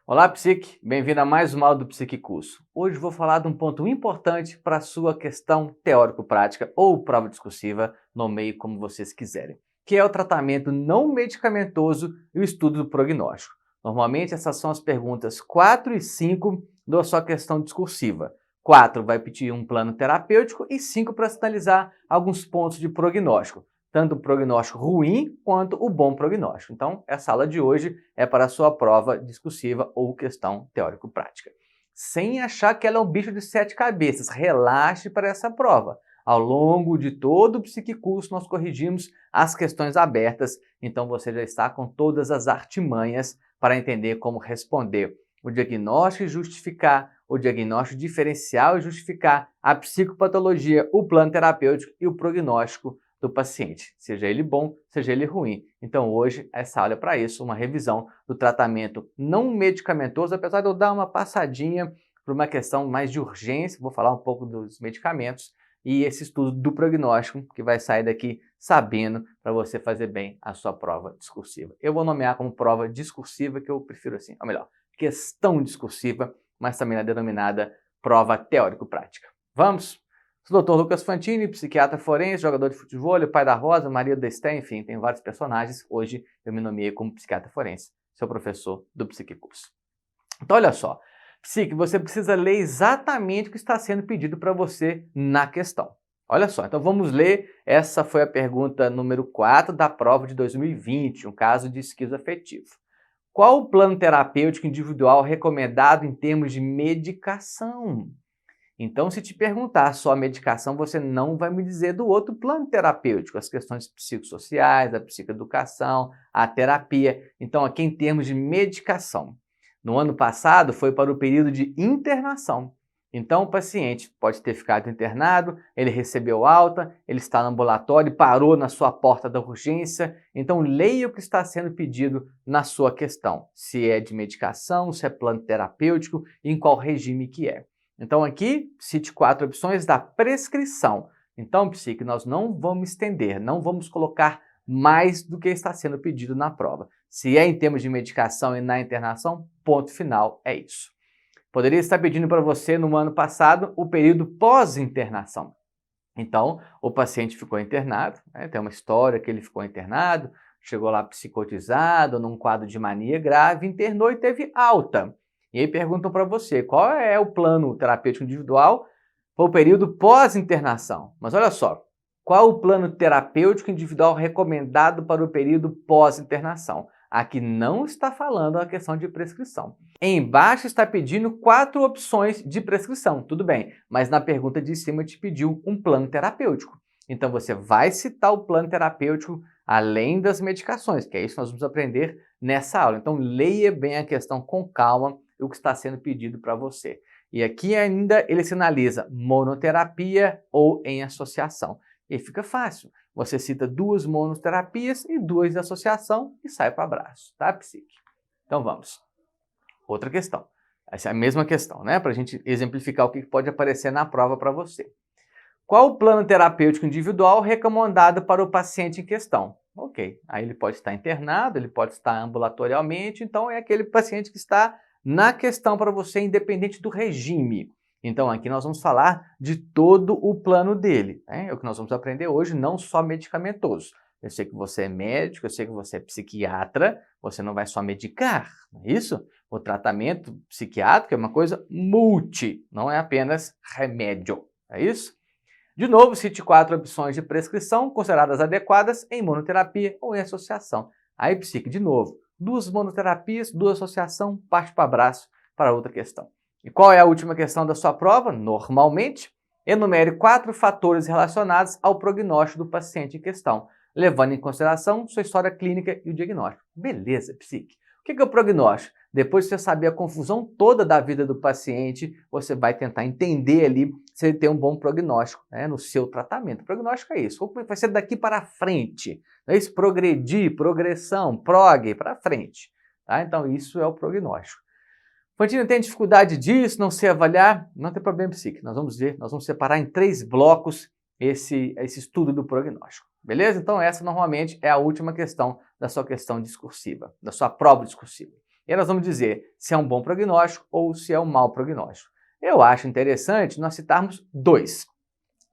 Olá, Psique! Bem-vindo a mais uma aula do Psique Curso. Hoje vou falar de um ponto importante para a sua questão teórico-prática ou prova discursiva, nomeie como vocês quiserem, que é o tratamento não medicamentoso e o estudo do prognóstico. Normalmente essas são as perguntas 4 e 5 da sua questão discursiva. 4 vai pedir um plano terapêutico e 5 para sinalizar alguns pontos de prognóstico, tanto o prognóstico ruim quanto o bom prognóstico. Então, essa aula de hoje é para a sua prova discursiva ou questão teórico-prática. Sem achar que ela é um bicho de 7 cabeças, relaxe para essa prova. Ao longo de todo o Psiquicurso, nós corrigimos as questões abertas, então você já está com todas as artimanhas para entender como responder o diagnóstico e justificar, o diagnóstico diferencial e justificar, a psicopatologia, o plano terapêutico e o prognóstico do paciente, seja ele bom, seja ele ruim. Então hoje essa aula é para isso, uma revisão do tratamento não medicamentoso, apesar de eu dar uma passadinha por uma questão mais de urgência, vou falar um pouco dos medicamentos e esse estudo do prognóstico que vai sair daqui sabendo para você fazer bem a sua prova discursiva. Eu vou nomear como prova discursiva, que eu prefiro assim, ou melhor, questão discursiva, mas também é denominada prova teórico-prática. Vamos? Sou o Dr. Lucas Fantini, psiquiatra forense, jogador de futebol, pai da Rosa, marido da Esté, enfim, tem vários personagens. Hoje eu me nomeei como psiquiatra forense, seu professor do Psiquicurso. Então olha só, Psique, você precisa ler exatamente o que está sendo pedido para você na questão. Olha só, então vamos ler, essa foi a pergunta número 4 da prova de 2020, um caso de esquizoafetivo. Qual o plano terapêutico individual recomendado em termos de medicação? Então, se te perguntar só a medicação, você não vai me dizer do outro plano terapêutico, as questões psicossociais, a psicoeducação, a terapia. Então, aqui em termos de medicação. No ano passado, foi para o período de internação. Então, o paciente pode ter ficado internado, ele recebeu alta, ele está no ambulatório, parou na sua porta da urgência. Então, leia o que está sendo pedido na sua questão. Se é de medicação, se é plano terapêutico, em qual regime que é. Então aqui, cite 4 opções da prescrição. Então, Psique, nós não vamos estender, não vamos colocar mais do que está sendo pedido na prova. Se é em termos de medicação e na internação, ponto final, é isso. Poderia estar pedindo para você, no ano passado, o período pós-internação. Então, o paciente ficou internado, tem uma história que ele ficou internado, chegou lá psicotizado, num quadro de mania grave, internou e teve alta. E aí perguntam para você, qual é o plano terapêutico individual para o período pós-internação? Mas olha só, qual o plano terapêutico individual recomendado para o período pós-internação? Aqui não está falando a questão de prescrição. Embaixo está pedindo 4 opções de prescrição, tudo bem, mas na pergunta de cima te pediu um plano terapêutico. Então você vai citar o plano terapêutico além das medicações, que é isso que nós vamos aprender nessa aula. Então leia bem a questão com calma, o que está sendo pedido para você. E aqui ainda ele sinaliza monoterapia ou em associação. E fica fácil. Você cita 2 monoterapias e 2 de associação e sai para abraço, tá, Psique? Então vamos. Outra questão. Essa é a mesma questão, né? Para a gente exemplificar o que pode aparecer na prova para você. Qual o plano terapêutico individual recomendado para o paciente em questão? Ok, aí ele pode estar internado, ele pode estar ambulatorialmente, então é aquele paciente que está na questão para você, independente do regime. Então aqui nós vamos falar de todo o plano dele, né? É o que nós vamos aprender hoje, não só medicamentoso. Eu sei que você é médico, eu sei que você é psiquiatra, você não vai só medicar, não é isso? O tratamento psiquiátrico é uma coisa multi, não é apenas remédio, é isso? De novo, cite 4 opções de prescrição consideradas adequadas em monoterapia ou em associação. Aí, Psique, de novo, 2 monoterapias, 2 associação, parte para abraço para outra questão. E qual é a última questão da sua prova? Normalmente, enumere 4 fatores relacionados ao prognóstico do paciente em questão, levando em consideração sua história clínica e o diagnóstico. Beleza, Psique. O que é o prognóstico? Depois de você saber a confusão toda da vida do paciente, você vai tentar entender ali se ele tem um bom prognóstico, né, no seu tratamento. O prognóstico é isso. Como vai ser daqui para frente? Não é isso? Progredir, progressão, para frente. Tá? Então, isso é o prognóstico. Fantini tem dificuldade disso, não sei avaliar? Não tem problema, Psique. Nós vamos ver, nós vamos separar em 3 blocos esse estudo do prognóstico. Beleza? Então, essa normalmente é a última questão da sua questão discursiva, da sua prova discursiva. E aí nós vamos dizer se é um bom prognóstico ou se é um mau prognóstico. Eu acho interessante nós citarmos 2.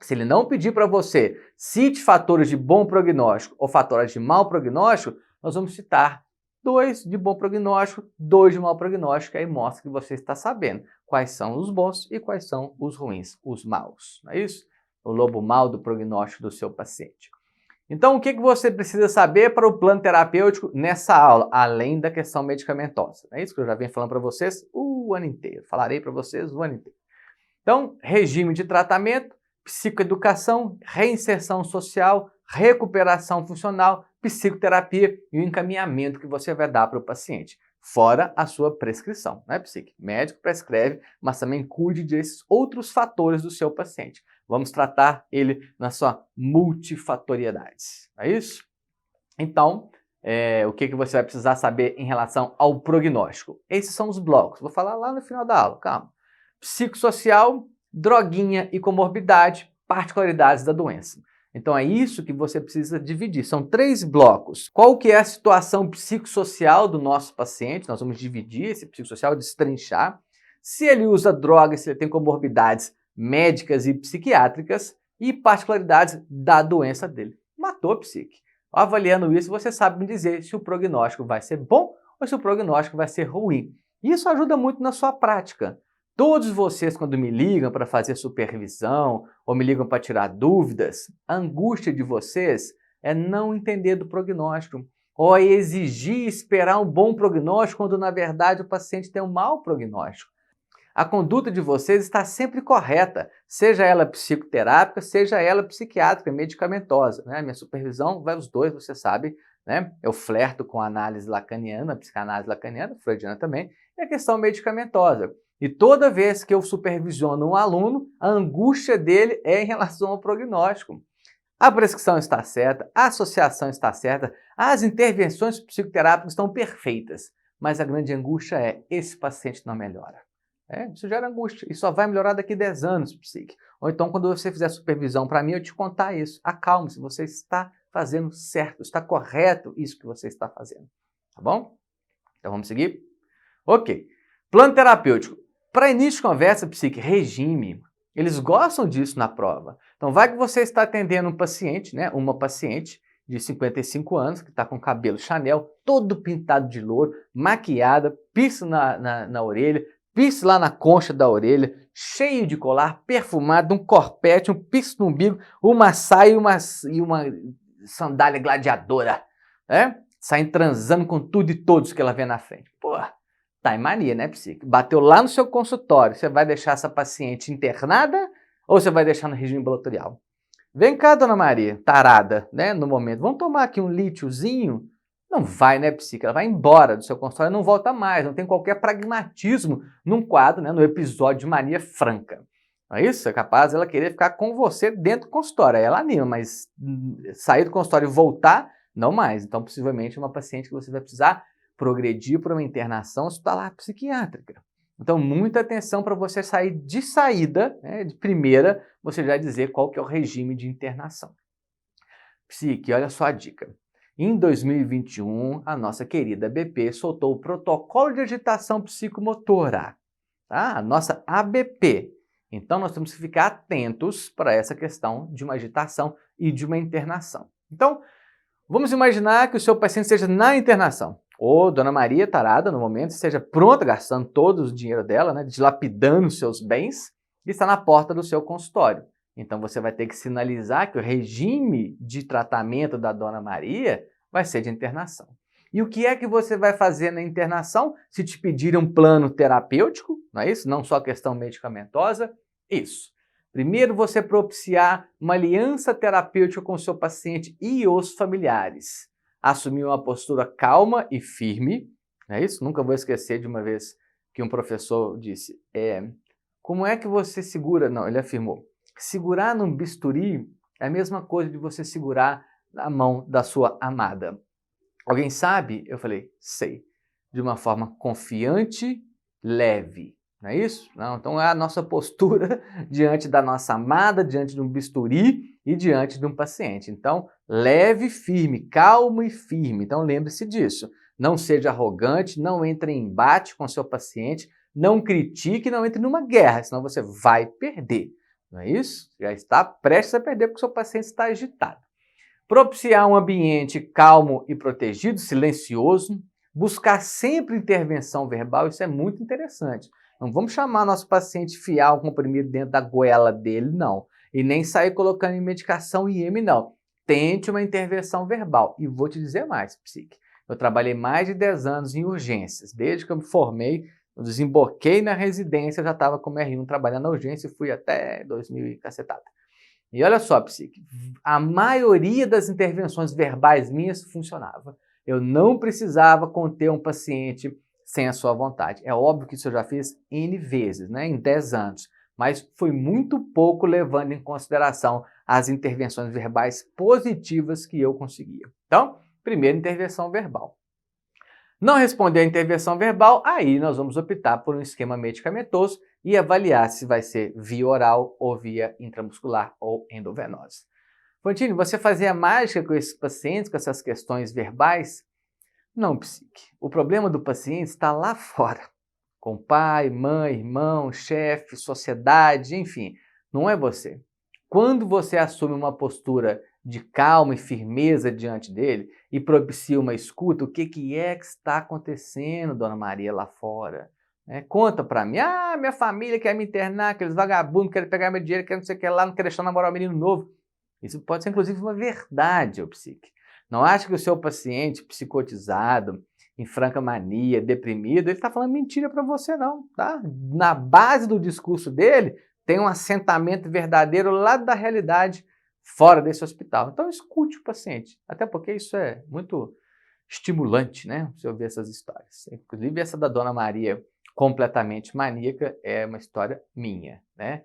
Se ele não pedir para você, cite fatores de bom prognóstico ou fatores de mau prognóstico, nós vamos citar 2 de bom prognóstico, 2 de mau prognóstico, aí mostra que você está sabendo quais são os bons e quais são os ruins, os maus. Não é isso? O lobo mau do prognóstico do seu paciente. Então, o que você precisa saber para o plano terapêutico nessa aula, além da questão medicamentosa? É isso que eu já venho falando para vocês o ano inteiro. Falarei para vocês o ano inteiro. Então, regime de tratamento, psicoeducação, reinserção social, recuperação funcional, psicoterapia e o encaminhamento que você vai dar para o paciente. Fora a sua prescrição, né, psique? Médico prescreve, mas também cuide desses outros fatores do seu paciente. Vamos tratar ele na sua multifatoriedade. É isso? Então, o que você vai precisar saber em relação ao prognóstico? Esses são os blocos. Vou falar lá no final da aula, calma. Psicossocial, droguinha e comorbidade, particularidades da doença. Então é isso que você precisa dividir. São 3 blocos. Qual que é a situação psicossocial do nosso paciente? Nós vamos dividir esse psicossocial, destrinchar. Se ele usa drogas, se ele tem comorbidades médicas e psiquiátricas e particularidades da doença dele. Matou a psique. Avaliando isso, você sabe me dizer se o prognóstico vai ser bom ou se o prognóstico vai ser ruim. Isso ajuda muito na sua prática. Todos vocês, quando me ligam para fazer supervisão ou me ligam para tirar dúvidas, a angústia de vocês é não entender do prognóstico ou é exigir esperar um bom prognóstico quando, na verdade, o paciente tem um mau prognóstico. A conduta de vocês está sempre correta, seja ela psicoterápica, seja ela psiquiátrica, medicamentosa. Né? Minha supervisão vai os dois, você sabe, né? Eu flerto com a análise lacaniana, a psicanálise lacaniana, freudiana também, e a questão medicamentosa. E toda vez que eu supervisiono um aluno, a angústia dele é em relação ao prognóstico. A prescrição está certa, a associação está certa, as intervenções psicoterápicas estão perfeitas, mas a grande angústia é esse paciente não melhora. Isso gera angústia e só vai melhorar daqui a 10 anos, psique. Ou então, quando você fizer supervisão para mim, eu te contar isso. Acalme-se, você está fazendo certo, está correto isso que você está fazendo. Tá bom? Então vamos seguir? Ok. Plano terapêutico. Para início de conversa, psique, regime. Eles gostam disso na prova. Então vai que você está atendendo um paciente, né? Uma paciente de 55 anos, que está com cabelo Chanel, todo pintado de louro, maquiada, piercing na orelha, piercing lá na concha da orelha, cheio de colar, perfumado, um corpete, um piercing no umbigo, uma saia e uma sandália gladiadora, né? Saindo transando com tudo e todos que ela vê na frente. Pô, tá em mania, né, psique? Bateu lá no seu consultório, você vai deixar essa paciente internada ou você vai deixar no regime ambulatorial? Vem cá, dona Maria, tarada, né, no momento, vamos tomar aqui um lítiozinho? Não vai, né, psique? Ela vai embora do seu consultório e não volta mais. Não tem qualquer pragmatismo num quadro, né, no episódio de mania franca. Não é isso? É capaz ela querer ficar com você dentro do consultório. Aí ela anima, mas sair do consultório e voltar, não mais. Então, possivelmente, é uma paciente que você vai precisar progredir para uma internação hospitalar psiquiátrica. Então, muita atenção para você sair de saída, né, de primeira, você já dizer qual que é o regime de internação. Psique, olha só a dica. Em 2021, a nossa querida BP soltou o protocolo de agitação psicomotora, tá? A nossa ABP. Então, nós temos que ficar atentos para essa questão de uma agitação e de uma internação. Então, vamos imaginar que o seu paciente esteja na internação. Ou Dona Maria, tarada, no momento, esteja pronta, gastando todo o dinheiro dela, né, dilapidando seus bens, e está na porta do seu consultório. Então, você vai ter que sinalizar que o regime de tratamento da Dona Maria vai ser de internação. E o que é que você vai fazer na internação? Se te pedirem um plano terapêutico, não é isso? Não só questão medicamentosa, isso. Primeiro, você propiciar uma aliança terapêutica com o seu paciente e os familiares. Assumir uma postura calma e firme, não é isso? Nunca vou esquecer de uma vez que um professor disse, como é que você segura? Não, ele afirmou, segurar num bisturi é a mesma coisa de você segurar na mão da sua amada. Alguém sabe? Eu falei, sei. De uma forma confiante, leve. Não é isso? Não, então é a nossa postura diante da nossa amada, diante de um bisturi e diante de um paciente. Então, leve e firme, calmo e firme. Então, lembre-se disso. Não seja arrogante, não entre em embate com seu paciente, não critique, não entre numa guerra, senão você vai perder. Não é isso? Já está prestes a perder porque seu paciente está agitado. Propiciar um ambiente calmo e protegido, silencioso. Buscar sempre intervenção verbal, isso é muito interessante. Não vamos chamar nosso paciente fiar um comprimido dentro da goela dele, não. E nem sair colocando em medicação IM, não. Tente uma intervenção verbal. E vou te dizer mais, psique. Eu trabalhei mais de 10 anos em urgências. Desde que eu me formei, eu desemboquei na residência, eu já estava como R1 trabalhando na urgência e fui até 2000 e cacetada. E olha só, psique, a maioria das intervenções verbais minhas funcionava. Eu não precisava conter um paciente sem a sua vontade. É óbvio que isso eu já fiz N vezes, né, em 10 anos, mas foi muito pouco levando em consideração as intervenções verbais positivas que eu conseguia. Então, primeiro, intervenção verbal. Não responder à intervenção verbal, aí nós vamos optar por um esquema medicamentoso e avaliar se vai ser via oral ou via intramuscular ou endovenosa. Fantini, você fazia mágica com esses pacientes, com essas questões verbais? Não, psique. O problema do paciente está lá fora, com pai, mãe, irmão, chefe, sociedade, enfim, não é você. Quando você assume uma postura de calma e firmeza diante dele e propicia uma escuta, o que é que está acontecendo, Dona Maria, lá fora? Conta pra mim. Ah, minha família quer me internar, aqueles vagabundos querem pegar meu dinheiro, querem não sei o que lá, não querem deixar namorar um menino novo. Isso pode ser, inclusive, uma verdade, ô psique. Não acha que o seu paciente psicotizado, em franca mania, deprimido, ele está falando mentira para você não, tá? Na base do discurso dele, tem um assentamento verdadeiro lá da realidade, fora desse hospital. Então escute o paciente, até porque isso é muito estimulante, né? Você ouvir essas histórias. Inclusive essa da Dona Maria, completamente maníaca, é uma história minha, né?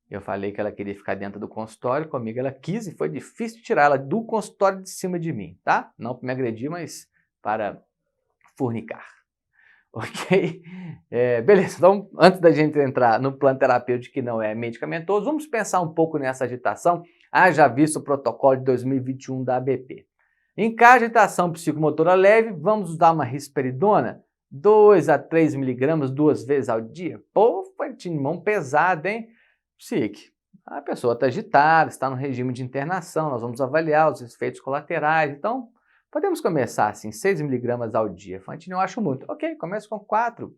Eu falei que ela queria ficar dentro do consultório, comigo ela quis e foi difícil tirar ela do consultório de cima de mim, tá? Não para me agredir, mas para fornicar. Ok? Beleza, então antes da gente entrar no plano terapêutico que não é medicamentoso, vamos pensar um pouco nessa agitação. Já visto o protocolo de 2021 da ABP. Em caso de agitação psicomotora leve, vamos dar uma risperidona, 2 a 3 miligramas 2 vezes ao dia. Pô, foi de mão pesada, hein? Psique, a pessoa está agitada, está no regime de internação, nós vamos avaliar os efeitos colaterais, então podemos começar assim, 6 miligramas ao dia. Fantini, eu acho muito. Ok, começa com 4.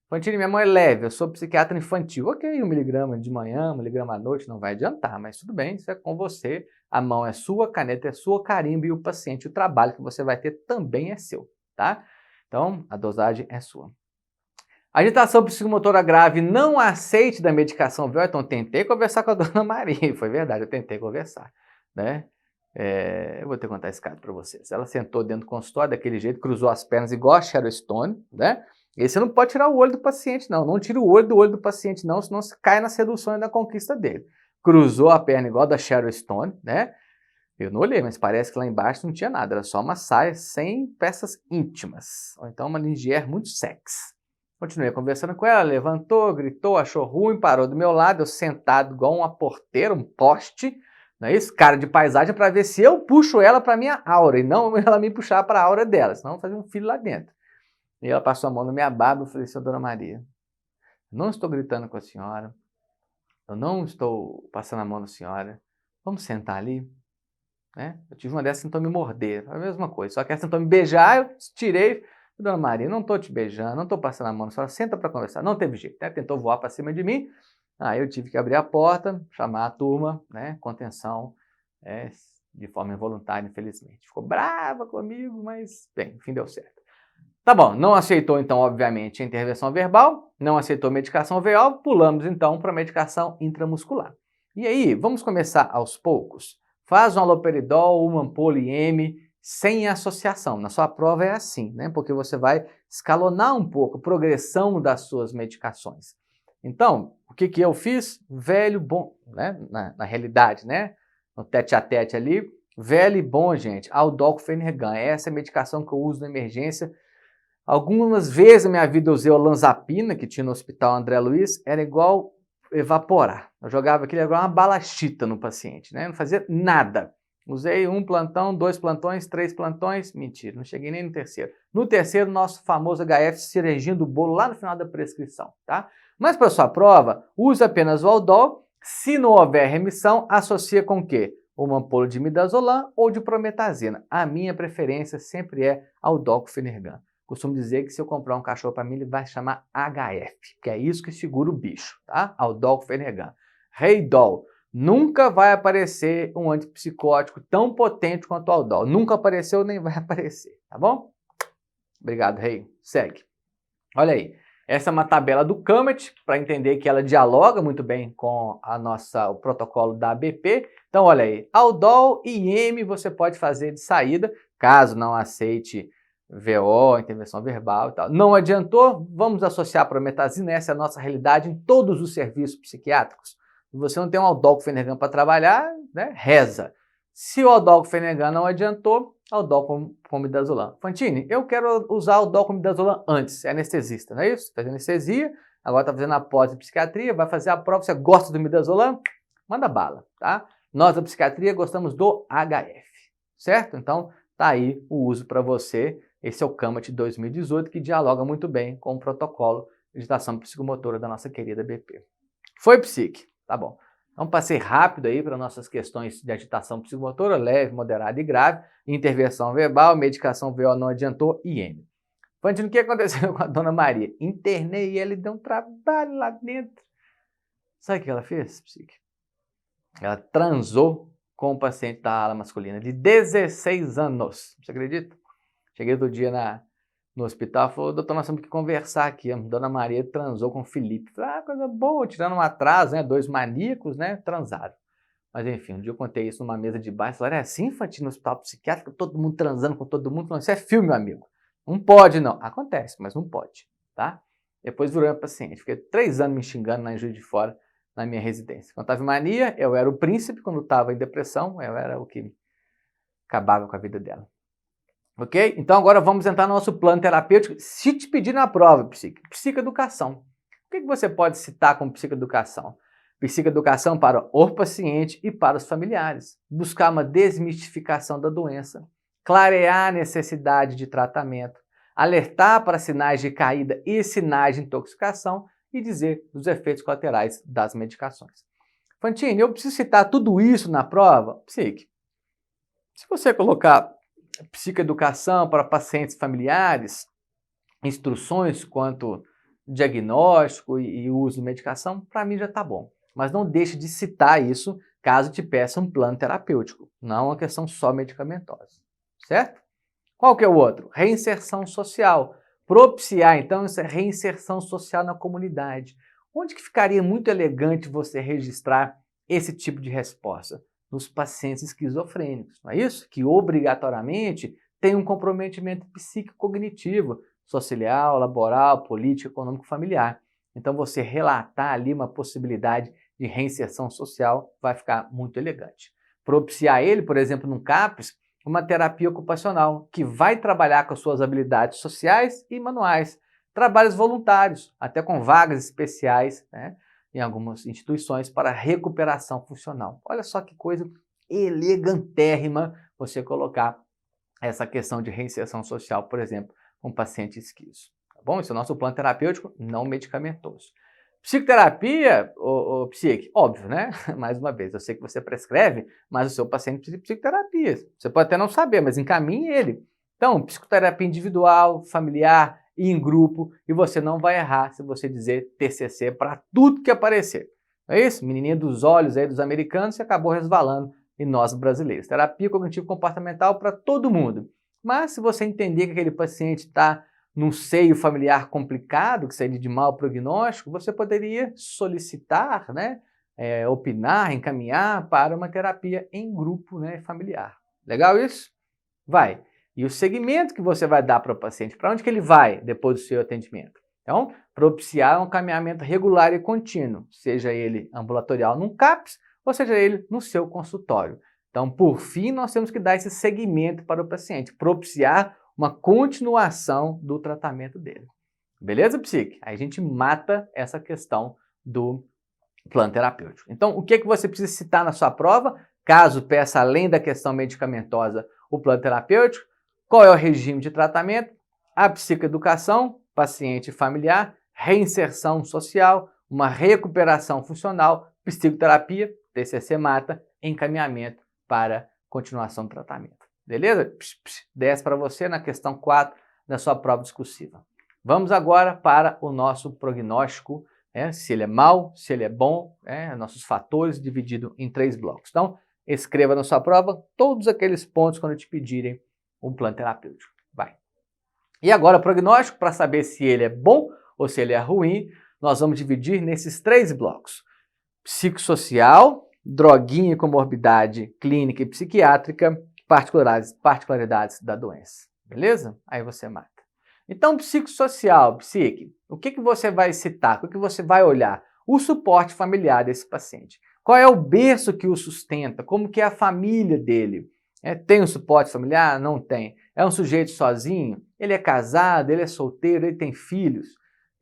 Fantini, minha mão é leve, eu sou psiquiatra infantil. Ok, 1 miligrama de manhã, 1 miligrama à noite, não vai adiantar, mas tudo bem, isso é com você. A mão é sua, a caneta é sua, o carimbo e o paciente, o trabalho que você vai ter também é seu, tá? Então, a dosagem é sua. Agitação psicomotora grave, não aceite da medicação, viu? Então, tentei conversar com a Dona Maria, foi verdade, eu tentei conversar, né? Eu vou ter que contar esse caso para vocês. Ela sentou dentro do consultório daquele jeito, cruzou as pernas igual a Sharon Stone, né? E você não pode tirar o olho do paciente, não. Não tira o olho do paciente, não, senão você cai na sedução e na conquista dele. Cruzou a perna igual a da Sharon Stone, né? Eu não olhei, mas parece que lá embaixo não tinha nada, era só uma saia sem peças íntimas. Ou então uma lingerie muito sexy. Continuei conversando com ela, levantou, gritou, achou ruim, parou do meu lado, eu sentado igual uma porteira, um poste, não é isso? Cara de paisagem para ver se eu puxo ela para minha aura e não ela me puxar para a aura dela, senão eu vou fazer um filho lá dentro. E ela passou a mão na minha barba e eu falei assim, Dona Maria, eu não estou gritando com a senhora, eu não estou passando a mão na senhora, vamos sentar ali? Né? Eu tive uma dessas que tentou me morder, a mesma coisa, só que essa tentou me beijar, eu tirei. Dona Maria, não estou te beijando, não estou passando a mão na senhora, senta para conversar. Não teve jeito, né? Tentou voar para cima de mim, aí eu tive que abrir a porta, chamar a turma, né? Contenção, de forma involuntária, infelizmente. Ficou brava comigo, mas, bem, enfim, deu certo. Tá bom, não aceitou então, obviamente, a intervenção verbal, não aceitou a medicação VO, pulamos então para a medicação intramuscular. E aí, vamos começar aos poucos. Faz um haloperidol, uma ampola IM, sem associação. Na sua prova é assim, né? Porque você vai escalonar um pouco a progressão das suas medicações. Então, o que eu fiz? Velho bom, né? Na realidade, né? No tete a tete ali, velho e bom, gente, Aldol Fenergan. Essa é a medicação que eu uso na emergência. Algumas vezes na minha vida eu usei olanzapina, que tinha no Hospital André Luiz, era igual evaporar. Eu jogava aquilo, era igual uma balachita no paciente, né? Não fazia nada. Usei um plantão, 2 plantões, 3 plantões. Mentira, não cheguei nem no terceiro. No terceiro, nosso famoso HF, cerejinha do bolo lá no final da prescrição, tá? Mas para sua prova, use apenas o Aldol. Se não houver remissão, associa com o quê? Uma ampola de midazolam ou de prometazina. A minha preferência sempre é Aldol com Fenergan. Costumo dizer que se eu comprar um cachorro para mim, ele vai chamar HF, que é isso que segura o bicho, tá? Aldol com Fenergan. Reidol. Nunca vai aparecer um antipsicótico tão potente quanto o Aldol. Nunca apareceu nem vai aparecer, tá bom? Obrigado, Rei. Segue. Olha aí. Essa é uma tabela do CAMET, para entender que ela dialoga muito bem com o protocolo da ABP. Então, olha aí. Aldol e IM você pode fazer de saída, caso não aceite VO, intervenção verbal e tal. Não adiantou? Vamos associar a prometazina. Essa é a nossa realidade em todos os serviços psiquiátricos. Se você não tem um Aldol com Fenergan para trabalhar, né, reza. Se o Aldol com Fenergan não adiantou, Aldol com midazolam. Fantini, eu quero usar Aldol com midazolam antes. É anestesista, não é isso? Faz anestesia, agora está fazendo a pós de psiquiatria, vai fazer a prova. Você gosta do midazolam? Manda bala, tá? Nós da psiquiatria gostamos do HF, certo? Então, tá aí o uso para você. Esse é o CAMET 2018, que dialoga muito bem com o protocolo de agitação psicomotora da nossa querida BP. Foi, psique? Tá bom. Então, passei rápido aí para nossas questões de agitação psicomotora, leve, moderada e grave, intervenção verbal, medicação VO não adiantou, IM. Fantino, o que aconteceu com a dona Maria? Internei e ela deu um trabalho lá dentro. Sabe o que ela fez, psique? Ela transou com um paciente da ala masculina de 16 anos. Você acredita? Cheguei outro dia no hospital, falou, doutor, nós temos que conversar aqui. A dona Maria transou com o Felipe. Falei, coisa boa, tirando um atraso, né? 2 maníacos, né? Transaram. Mas enfim, um dia eu contei isso numa mesa de bar. Falaram, é assim, Fantino, no hospital psiquiátrico, todo mundo transando com todo mundo. Falei, isso é filme, meu amigo. Não pode, não. Acontece, mas não pode, tá? Depois virou minha paciente. Fiquei 3 anos me xingando na Juiz de Fora, na minha residência. Quando estava em mania, eu era o príncipe. Quando estava em depressão, eu era o que acabava com a vida dela. Ok? Então agora vamos entrar no nosso plano terapêutico. Se te pedir na prova, psicoeducação. O que você pode citar como psicoeducação? Psicoeducação para o paciente e para os familiares. Buscar uma desmistificação da doença. Clarear a necessidade de tratamento. Alertar para sinais de caída e sinais de intoxicação. E dizer os efeitos colaterais das medicações. Fantini, eu preciso citar tudo isso na prova? Psique. Se você colocar psicoeducação para pacientes familiares, instruções quanto diagnóstico e uso de medicação, para mim já está bom. Mas não deixe de citar isso caso te peça um plano terapêutico, não uma questão só medicamentosa, certo? Qual que é o outro? Reinserção social. Propiciar, então, essa reinserção social na comunidade. Onde que ficaria muito elegante você registrar esse tipo de resposta? Nos pacientes esquizofrênicos, não é isso? Que obrigatoriamente tem um comprometimento psíquico-cognitivo, social, laboral, político, econômico, familiar. Então você relatar ali uma possibilidade de reinserção social vai ficar muito elegante. Propiciar ele, por exemplo, num CAPS, uma terapia ocupacional que vai trabalhar com as suas habilidades sociais e manuais, trabalhos voluntários, até com vagas especiais, né? Em algumas instituições para recuperação funcional. Olha só que coisa elegantérrima você colocar essa questão de reinserção social, por exemplo, com paciente esquizo. Tá bom? Esse é o nosso plano terapêutico não medicamentoso. Psicoterapia, psique, óbvio, né? Mais uma vez, eu sei que você prescreve, mas o seu paciente precisa de psicoterapia. Você pode até não saber, mas encaminhe ele. Então, psicoterapia individual, familiar, e em grupo, e você não vai errar se você dizer TCC para tudo que aparecer. Não é isso? Menininha dos olhos aí dos americanos e acabou resvalando em nós brasileiros. Terapia cognitivo-comportamental para todo mundo. Mas se você entender que aquele paciente está num seio familiar complicado, que seria de mau prognóstico, você poderia solicitar, né, opinar, encaminhar para uma terapia em grupo, né, familiar. Legal isso? Vai. E o segmento que você vai dar para o paciente, para onde que ele vai depois do seu atendimento? Então, propiciar um caminhamento regular e contínuo, seja ele ambulatorial num CAPS, ou seja ele no seu consultório. Então, por fim, nós temos que dar esse segmento para o paciente, propiciar uma continuação do tratamento dele. Beleza, psique? Aí a gente mata essa questão do plano terapêutico. Então, o que você precisa citar na sua prova? caso peça além da questão medicamentosa o plano terapêutico, qual é o regime de tratamento, a psicoeducação, paciente familiar, reinserção social, uma recuperação funcional, psicoterapia, TCC mata, encaminhamento para continuação do tratamento. Beleza? 10 para você na questão 4 da sua prova discursiva. Vamos agora para o nosso prognóstico, se ele é mau, se ele é bom, nossos fatores dividido em 3 blocos. Então, escreva na sua prova todos aqueles pontos quando te pedirem um plano terapêutico. Vai. E agora, o prognóstico, para saber se ele é bom ou se ele é ruim, nós vamos dividir nesses 3 blocos. Psicossocial, droguinha e comorbidade clínica e psiquiátrica, particularidades da doença. Beleza? Aí você mata. Então, psicossocial, psique, o que você vai citar? O que você vai olhar? O suporte familiar desse paciente. Qual é o berço que o sustenta? Como que é a família dele? Tem um suporte familiar? Não tem. É um sujeito sozinho? Ele é casado? Ele é solteiro? Ele tem filhos?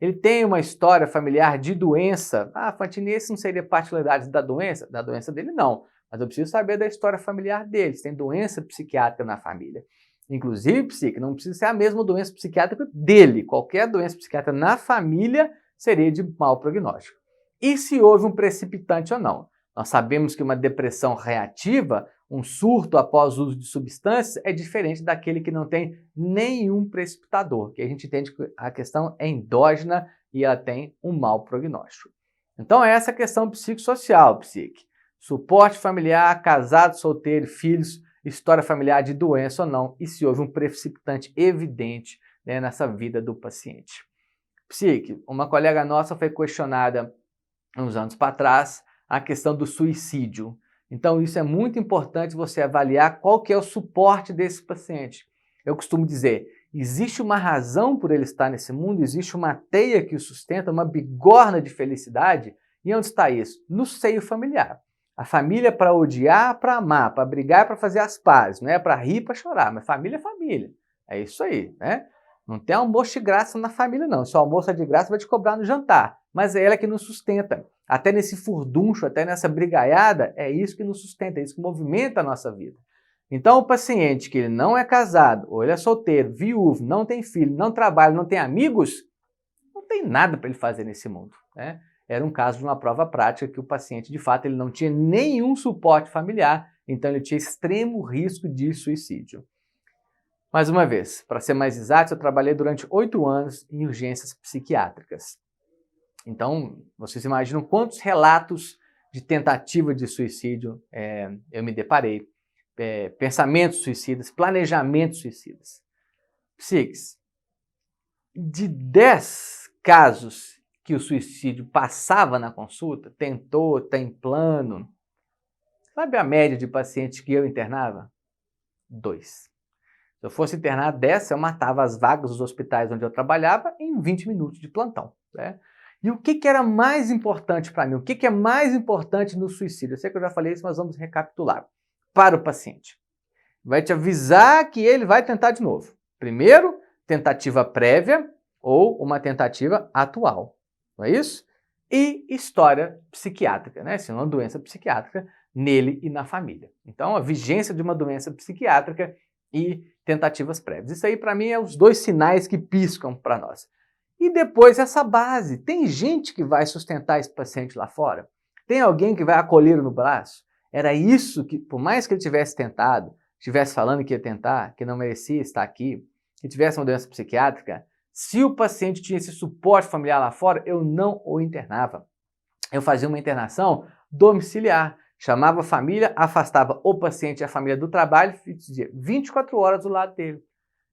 Ele tem uma história familiar de doença? Fantini, esse não seria particularidade da doença? Da doença dele, não. Mas eu preciso saber da história familiar dele. Se tem doença psiquiátrica na família. Inclusive, psique, não precisa ser a mesma doença psiquiátrica dele. Qualquer doença psiquiátrica na família seria de mau prognóstico. E se houve um precipitante ou não? Nós sabemos que uma depressão reativa, um surto após o uso de substâncias, é diferente daquele que não tem nenhum precipitador, que a gente entende que a questão é endógena e ela tem um mau prognóstico. Então, essa é a questão psicossocial, psique. Suporte familiar, casado, solteiro, filhos, história familiar de doença ou não, e se houve um precipitante evidente nessa vida do paciente. Psique, uma colega nossa foi questionada uns anos para trás a questão do suicídio. Então, isso é muito importante você avaliar qual que é o suporte desse paciente. Eu costumo dizer, existe uma razão por ele estar nesse mundo, existe uma teia que o sustenta, uma bigorna de felicidade. E onde está isso? No seio familiar. A família é para odiar, para amar, para brigar, para fazer as pazes, não é para rir, para chorar, mas família é família. É isso aí, né? Não tem almoço de graça na família, não. Se o almoço é de graça, vai te cobrar no jantar. Mas é ela que nos sustenta. Até nesse furduncho, até nessa brigaiada, é isso que nos sustenta, é isso que movimenta a nossa vida. Então, o paciente que ele não é casado, ou ele é solteiro, viúvo, não tem filho, não trabalha, não tem amigos, não tem nada para ele fazer nesse mundo, né? Era um caso de uma prova prática que o paciente, de fato, ele não tinha nenhum suporte familiar, então ele tinha extremo risco de suicídio. Mais uma vez, para ser mais exato, eu trabalhei durante 8 anos em urgências psiquiátricas. Então, vocês imaginam quantos relatos de tentativa de suicídio eu me deparei. Pensamentos suicidas, planejamentos suicidas. Psiques, de 10 casos que o suicídio passava na consulta, tentou, tem plano, sabe a média de pacientes que eu internava? 2. Se eu fosse internar 10, eu matava as vagas dos hospitais onde eu trabalhava em 20 minutos de plantão, né? E o que era mais importante para mim? O que é mais importante no suicídio? Eu sei que eu já falei isso, mas vamos recapitular. Para o paciente. Vai te avisar que ele vai tentar de novo. Primeiro, tentativa prévia ou uma tentativa atual. Não é isso? E história psiquiátrica, né? Se é uma doença psiquiátrica nele e na família. Então, a vigência de uma doença psiquiátrica e tentativas prévias. Isso aí, para mim, é os 2 sinais que piscam para nós. E depois essa base. Tem gente que vai sustentar esse paciente lá fora? Tem alguém que vai acolhê-lo no braço? Era isso que, por mais que ele tivesse tentado, estivesse falando que ia tentar, que não merecia estar aqui, que tivesse uma doença psiquiátrica, se o paciente tinha esse suporte familiar lá fora, eu não o internava. Eu fazia uma internação domiciliar. Chamava a família, afastava o paciente e a família do trabalho e dizia 24 horas do lado dele.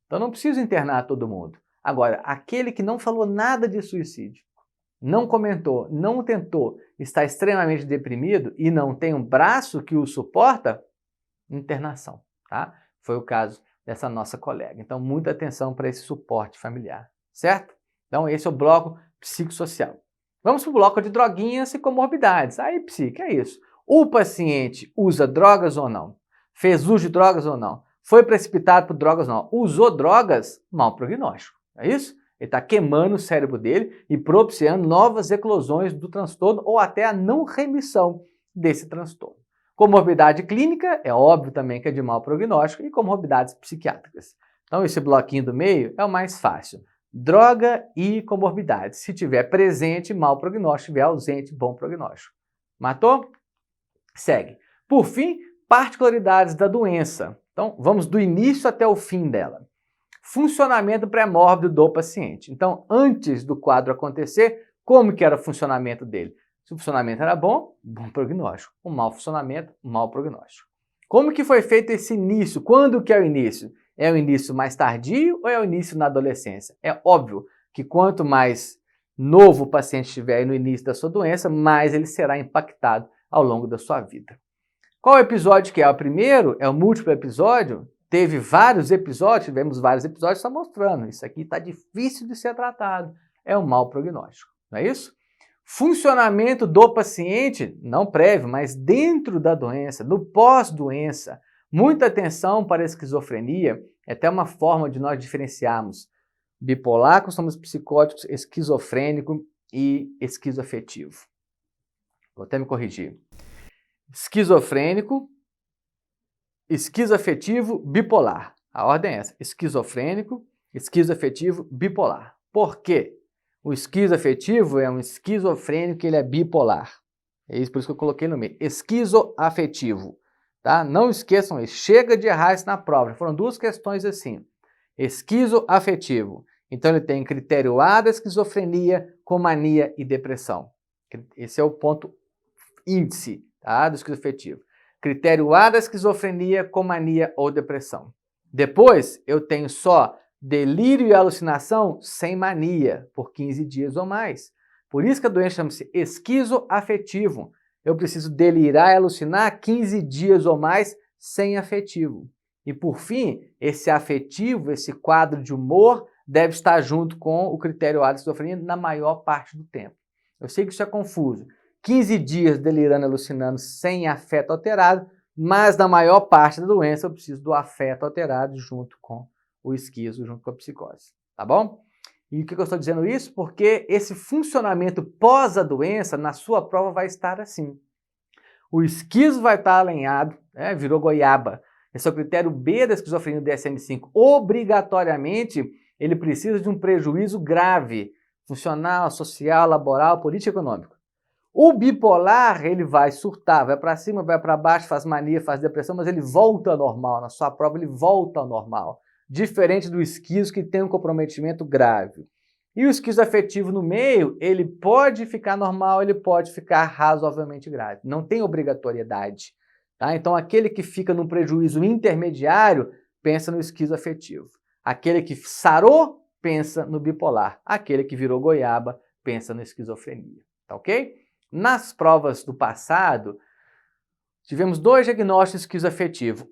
Então não preciso internar todo mundo. Agora, aquele que não falou nada de suicídio, não comentou, não tentou, está extremamente deprimido e não tem um braço que o suporta, internação, tá? Foi o caso dessa nossa colega. Então, muita atenção para esse suporte familiar, certo? Então, esse é o bloco psicossocial. Vamos para o bloco de droguinhas e comorbidades. Aí, psique, é isso. O paciente usa drogas ou não? Fez uso de drogas ou não? Foi precipitado por drogas ou não? Usou drogas? Mau prognóstico, é isso? Ele está queimando o cérebro dele e propiciando novas eclosões do transtorno ou até a não remissão desse transtorno. Comorbidade clínica, é óbvio também que é de mau prognóstico, e comorbidades psiquiátricas. Então, esse bloquinho do meio é o mais fácil. Droga e comorbidade. Se tiver presente, mau prognóstico. Se tiver ausente, bom prognóstico. Matou? Segue. Por fim, particularidades da doença. Então, vamos do início até o fim dela. Funcionamento pré-mórbido do paciente. Então, antes do quadro acontecer, como que era o funcionamento dele? Se o funcionamento era bom, bom prognóstico. O mau funcionamento, mau prognóstico. Como que foi feito esse início? Quando que é o início? É o início mais tardio ou é o início na adolescência? É óbvio que quanto mais novo o paciente estiver no início da sua doença, mais ele será impactado ao longo da sua vida. Qual episódio que é? O primeiro é o múltiplo episódio. Teve vários episódios, tivemos vários episódios, está mostrando. Isso aqui está difícil de ser tratado. É um mau prognóstico, não é isso? Funcionamento do paciente, não prévio, mas dentro da doença, no pós-doença. Muita atenção para a esquizofrenia, é até uma forma de nós diferenciarmos bipolar, que somos psicóticos, esquizofrênico e esquizoafetivo. Vou até me corrigir. Esquizofrênico, esquizoafetivo, bipolar. A ordem é essa: esquizofrênico, esquizoafetivo, bipolar. Por quê? O esquizoafetivo é um esquizofrênico, ele é bipolar. É isso, por isso que eu coloquei no meio. Esquizoafetivo. Tá? Não esqueçam isso. Chega de errar isso na prova. Foram duas questões assim. Esquizoafetivo. Então ele tem critério A da esquizofrenia com mania e depressão. Esse é o ponto índice, tá, do esquizoafetivo. Critério A da esquizofrenia com mania ou depressão. Depois eu tenho só delírio e alucinação sem mania, por 15 dias ou mais. Por isso que a doença chama-se esquizoafetivo. Eu preciso delirar e alucinar 15 dias ou mais sem afetivo. E por fim, esse afetivo, esse quadro de humor, deve estar junto com o critério A da esquizofrenia na maior parte do tempo. Eu sei que isso é confuso. 15 dias delirando e alucinando sem afeto alterado, mas na maior parte da doença eu preciso do afeto alterado junto com o esquizo, junto com a psicose, tá bom? E o que eu estou dizendo isso? Porque esse funcionamento pós a doença, na sua prova, vai estar assim. O esquizo vai estar alinhado, né? Virou goiaba. Esse é o critério B da esquizofrenia do DSM-5. Obrigatoriamente, ele precisa de um prejuízo grave, funcional, social, laboral, político e econômico. O bipolar, ele vai surtar, vai para cima, vai para baixo, faz mania, faz depressão, mas ele volta ao normal. Na sua prova, ele volta ao normal. Diferente do esquizo, que tem um comprometimento grave. E o esquizoafetivo no meio, ele pode ficar normal, ele pode ficar razoavelmente grave. Não tem obrigatoriedade. Tá? Então, aquele que fica num prejuízo intermediário, pensa no esquizoafetivo. Aquele que sarou, pensa no bipolar. Aquele que virou goiaba, pensa na esquizofrenia. Tá ok? Nas provas do passado, tivemos dois diagnósticos esquizoafetivos.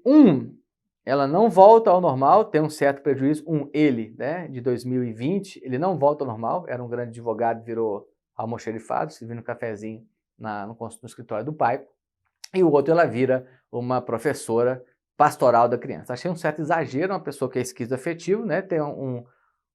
Ela não volta ao normal, tem um certo prejuízo. Ele, né, de 2020, ele não volta ao normal, era um grande advogado, virou almoxerifado, servindo um cafezinho no escritório do pai. E o outro, ela vira uma professora pastoral da criança. Achei um certo exagero, uma pessoa que é esquizoafetivo, né, tem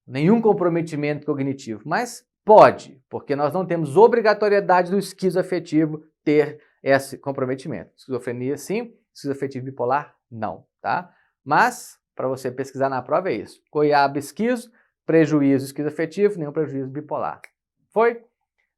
nenhum comprometimento cognitivo, mas pode, porque nós não temos obrigatoriedade do esquizoafetivo ter esse comprometimento. Esquizofrenia, sim. Esquizoafetivo bipolar, não, tá? Mas, para você pesquisar na prova, é isso. Goiaba, esquizo, prejuízo esquizoafetivo, nenhum prejuízo bipolar. Foi?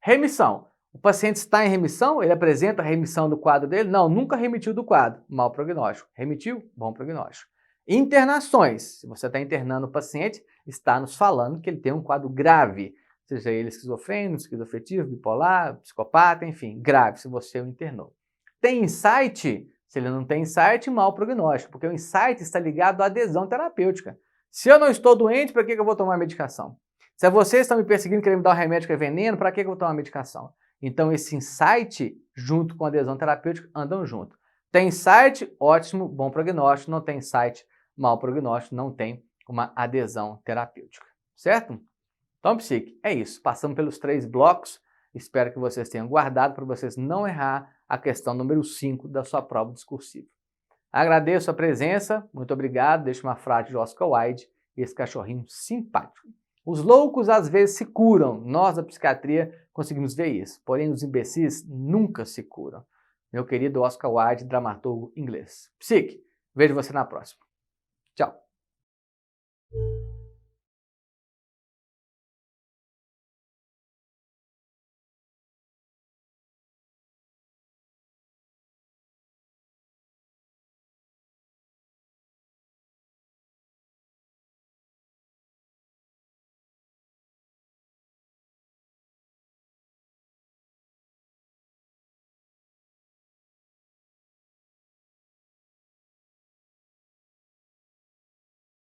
Remissão. O paciente está em remissão? Ele apresenta a remissão do quadro dele? Não, nunca remitiu do quadro. Mau prognóstico. Remitiu? Bom prognóstico. Internações. Se você está internando o paciente, está nos falando que ele tem um quadro grave. Seja ele esquizofrênico, esquizoafetivo, bipolar, psicopata, enfim, grave, se você o internou. Tem insight? Se ele não tem insight, mau prognóstico, porque o insight está ligado à adesão terapêutica. Se eu não estou doente, para que eu vou tomar medicação? Se vocês estão me perseguindo, querendo me dar um remédio que é veneno, para que eu vou tomar medicação? Então, esse insight, junto com a adesão terapêutica, andam junto. Tem insight? Ótimo, bom prognóstico. Não tem insight? Mau prognóstico, não tem uma adesão terapêutica. Certo? Então, psique, é isso. Passamos pelos 3 blocos. Espero que vocês tenham guardado para vocês não errar a questão número 5 da sua prova discursiva. Agradeço a presença, muito obrigado. Deixo uma frase de Oscar Wilde, esse cachorrinho simpático. Os loucos às vezes se curam, nós da psiquiatria conseguimos ver isso, porém os imbecis nunca se curam. meu querido Oscar Wilde, dramaturgo inglês. Psique, vejo você na próxima. Tchau!